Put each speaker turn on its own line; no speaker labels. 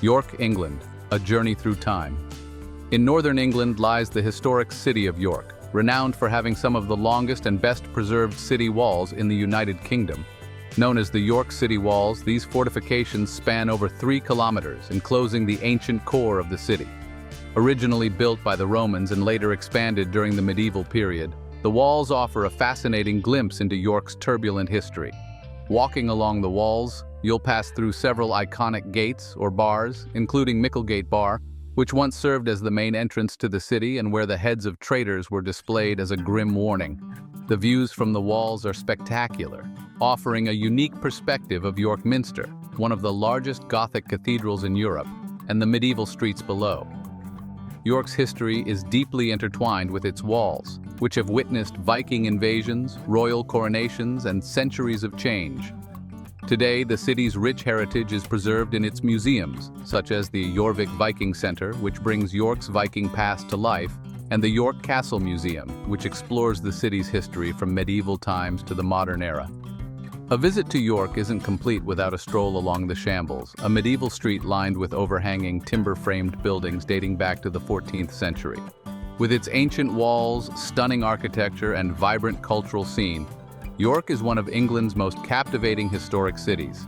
York, England, a journey through time. In northern England lies the historic city of York, renowned for having some of the longest and best preserved city walls in the United Kingdom. Known as the York City Walls, these fortifications span over 3 kilometers, enclosing the ancient core of the city. Originally built by the Romans and later expanded during the medieval period, the walls offer a fascinating glimpse into York's turbulent history. Walking along the walls, you'll pass through several iconic gates or bars, including Micklegate Bar, which once served as the main entrance to the city and where the heads of traitors were displayed as a grim warning. The views from the walls are spectacular, offering a unique perspective of York Minster, one of the largest Gothic cathedrals in Europe, and the medieval streets below. York's history is deeply intertwined with its walls, which have witnessed Viking invasions, royal coronations, and centuries of change. Today, the city's rich heritage is preserved in its museums, such as the Jorvik Viking Center, which brings York's Viking past to life, and the York Castle Museum, which explores the city's history from medieval times to the modern era. A visit to York isn't complete without a stroll along the Shambles, a medieval street lined with overhanging timber-framed buildings dating back to the 14th century. With its ancient walls, stunning architecture, and vibrant cultural scene, York is one of England's most captivating historic cities.